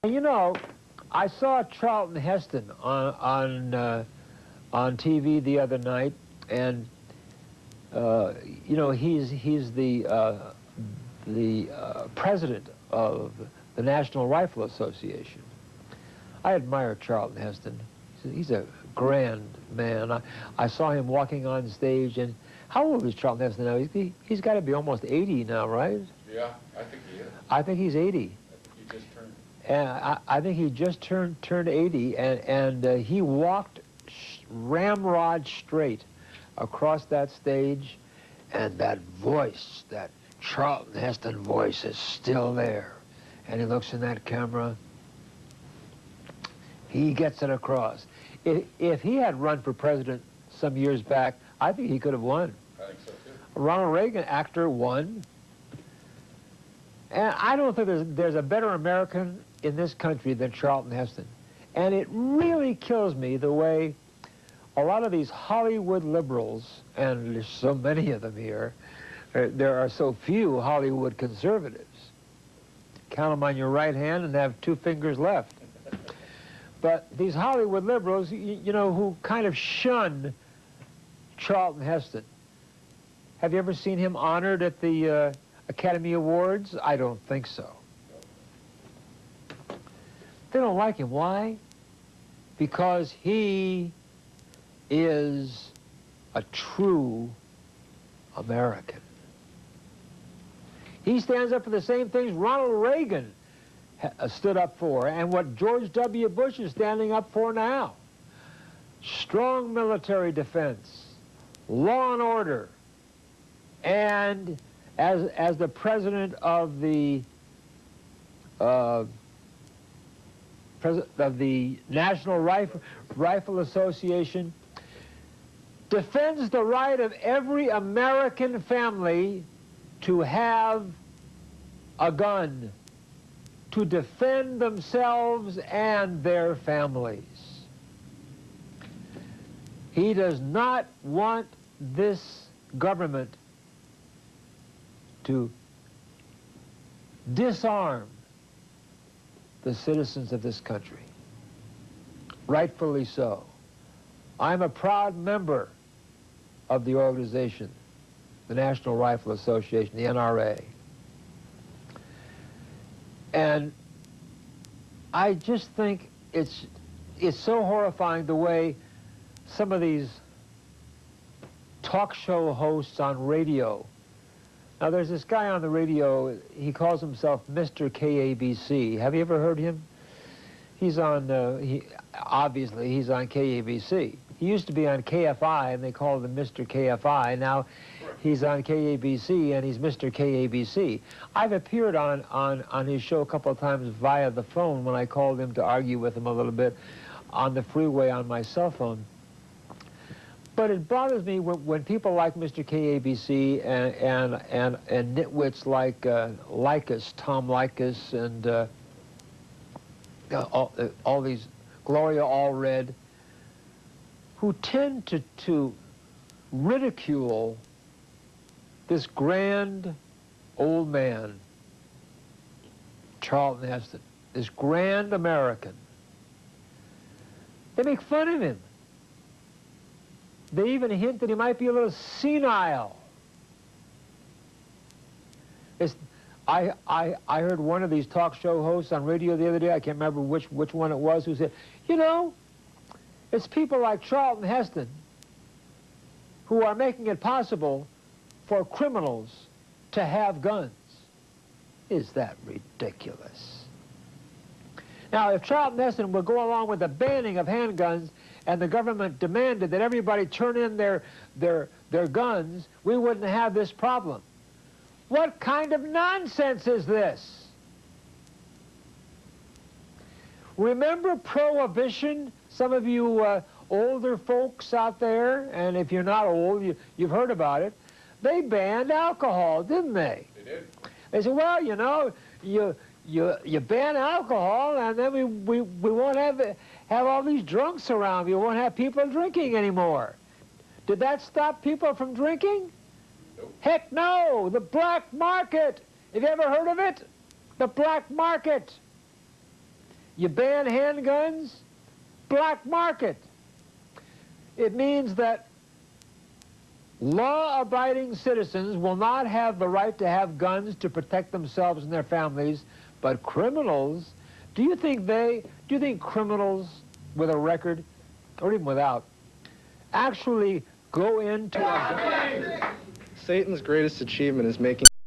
You know, I saw Charlton Heston on TV the other night, and you know, he's the president of the National Rifle Association. I admire Charlton Heston. He's a grand man. I saw him walking on stage, and how old is Charlton Heston now? He's got to be almost 80 now, right? Yeah, I think he is. I think he's 80. I think he just turned. And I think he just turned 80, and he walked ramrod straight across that stage, and that voice, that Charlton Heston voice, is still there. And he looks in that camera. He gets it across. If he had run for president some years back, I think he could have won. I think so too. Ronald Reagan, actor, won. And I don't think there's a better American in this country than Charlton Heston. And it really kills me the way a lot of these Hollywood liberals, and there's so many of them here, there are so few Hollywood conservatives. Count them on your right hand and have 2 fingers left. But these Hollywood liberals, you know, who kind of shun Charlton Heston. Have you ever seen him honored at the Academy Awards? I don't think so. They don't like him. Why? Because he is a true American. He stands up for the same things Ronald Reagan stood up for, and what George W. Bush is standing up for now. Strong military defense, law and order, and as the president of the National Rifle Association, defends the right of every American family to have a gun, to defend themselves and their families. He does not want this government to disarm the citizens of this country. Rightfully so. I'm a proud member of the organization, the National Rifle Association, the NRA. And I just think it's so horrifying the way some of these talk show hosts on radio. Now, there's this guy on the radio, he calls himself Mr. KABC. Have you ever heard him? He's on, obviously, he's on KABC. He used to be on KFI, and they called him Mr. KFI. Now, he's on KABC, and he's Mr. KABC. I've appeared on his show a couple of times via the phone when I called him to argue with him a little bit on the freeway on my cell phone. But it bothers me when people like Mr. KABC and nitwits like Likas, Tom Likas, and all these, Gloria Allred, who tend to ridicule this grand old man, Charlton Heston, this grand American. They make fun of him. They even hint that he might be a little senile. I heard one of these talk show hosts on radio the other day, I can't remember which one it was, who said, you know, it's people like Charlton Heston who are making it possible for criminals to have guns. Is that ridiculous? Now, if Charlton Heston would go along with the banning of handguns and the government demanded that everybody turn in their guns, we wouldn't have this problem. What kind of nonsense is this? Remember Prohibition? Some of you older folks out there, and if you're not old, you've heard about it. They banned alcohol, didn't they? They did. They said, well, you know, you ban alcohol, and then we won't have all these drunks around. We won't have people drinking anymore. Did that stop people from drinking? Nope. Heck no! The black market. Have you ever heard of it? The black market. You ban handguns, black market. It means that law-abiding citizens will not have the right to have guns to protect themselves and their families, but criminals, do you think criminals with a record, or even without, actually go into a... Satan's greatest achievement is making